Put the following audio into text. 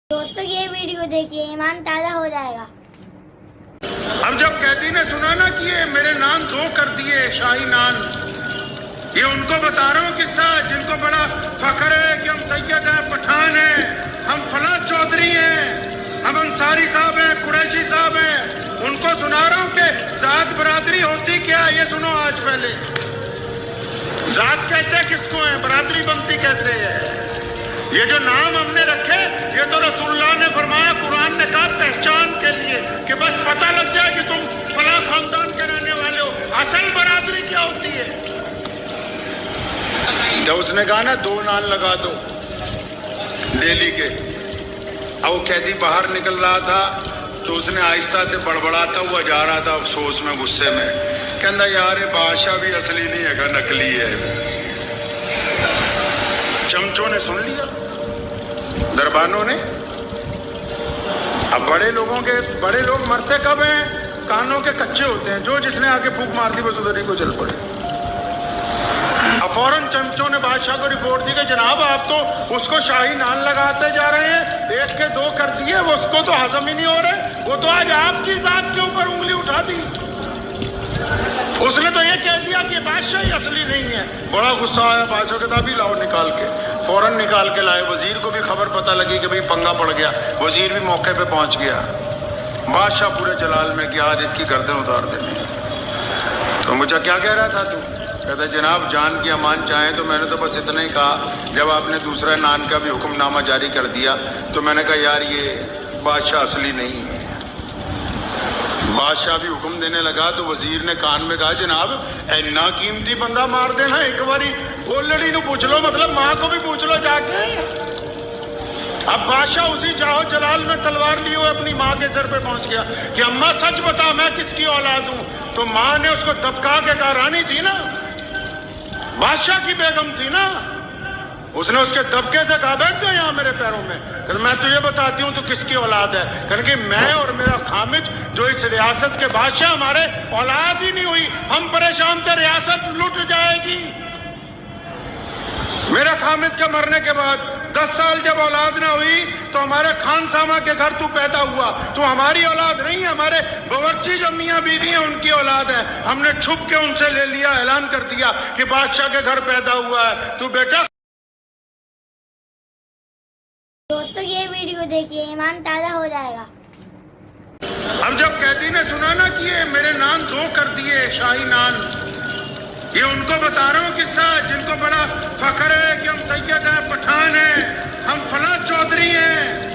दोस्तों ये वीडियो देखिए, ईमान ताज़ा हो जाएगा। अब जब कैदी ने सुना ना कि ये मेरे नाम दो कर दिए शाही नान, ये उनको बता रहा हूँ किस्सा जिनको बड़ा फख्र है कि हम सैयद हैं, पठान हैं, हम फला चौधरी हैं, हम अंसारी साहब हैं, कुरैशी साहब हैं। उनको सुना रहा हूँ कि जात बरादरी होती क्या है, ये सुनो आज पहले। जात कहते किसको है, बरादरी बनती कैसे है। ये जो नाम हमने रखे ये तो रसूलुल्लाह ने फरमाया, कुरान ने कहा पहचान के लिए, कि बस पता लग जाए कि तुम फला खानदान के रहने वाले हो। असल बरादरी क्या होती है। जब उसने कहा ना 2 नान लगा दो डेली के, अब वो कैदी बाहर निकल रहा था तो उसने आहिस्ता से बड़बड़ाता हुआ जा रहा था अफसोस में, गुस्से में, कहता यार ये बादशाह भी असली नहीं है, नकली है। चमचों ने सुन लिया, दरबानों ने। अब बड़े लोग मरते कब हैं, कानों के कच्चे होते हैं। जो जिसने आके फूंक मार दी बस उधर ही को चल पड़े। अब फौरन चमचों ने बादशाह को रिपोर्ट दी कि जनाब आप तो उसको शाही नान लगाते जा रहे हैं, 1 के 2 कर दिए, वो उसको तो हजम ही नहीं हो रहे, वो तो आज आपकी जात के ऊपर उंगली उठा दी। उसने तो ये कह दिया कि बादशाह ही असली नहीं है। बड़ा गुस्सा आया बादशाह के, तभी लाओ निकाल के। फौरन निकाल के लाए। वजीर को भी खबर पता लगी कि भाई पंगा पड़ गया, वजीर भी मौके पे पहुंच गया। बादशाह पूरे जलाल में कि आज इसकी गर्दन उतार देनी। तो मुझे क्या कह रहा था तू? कहता जनाब जान की अमान चाहें तो मैंने तो बस इतना ही कहा, जब आपने दूसरा नान का भी हुक्मनामा जारी कर दिया तो मैंने कहा यार ये बादशाह असली नहीं है। बादशाह भी हुक्म देने लगा तो वजीर ने कान में कहा जनाब इतना कीमती बंदा मार देना, एक बारी बोलड़ी को पूछ लो, मतलब माँ को भी पूछ लो जाके। अब बादशाह उसी चाहो जलाल में तलवार लिए हुए अपनी माँ के सर पे पहुंच गया कि अम्मा सच बता मैं किसकी औलाद हूं। तो माँ ने उसको दबका के कहा, रानी थी ना, बादशाह की बेगम थी ना, उसने उसके दबके से कहा बैठ जा यहाँ मेरे पैरों में, फिर मैं तुझे बताती हूँ तू किसकी औलाद है। क्योंकि मैं और मेरा खामिद जो इस रियासत के बादशाह, हमारे औलाद ही नहीं हुई, हम परेशान थे, रियासत लुट जाएगी। मेरा खामिद के मरने के बाद 10 साल जब औलाद ना हुई तो हमारे खान सामा के घर तू पैदा हुआ, तू हमारी औलाद नहीं, हमारे बावर्ची जो मियाँ बीवी हैं उनकी औलाद है। हमने छुप के उनसे ले लिया, ऐलान कर दिया कि बादशाह के घर पैदा हुआ है तू बेटा। दोस्तों ये वीडियो देखिए, ईमान ताज़ा हो जाएगा। अब जब कैदी ने सुना ना कि ये मेरे नाम 2 कर दिए शाही नान, ये उनको बता रहा हूँ किस्सा जिनको बड़ा फख्र है कि हम सैयद हैं, पठान हैं, हम फला चौधरी हैं,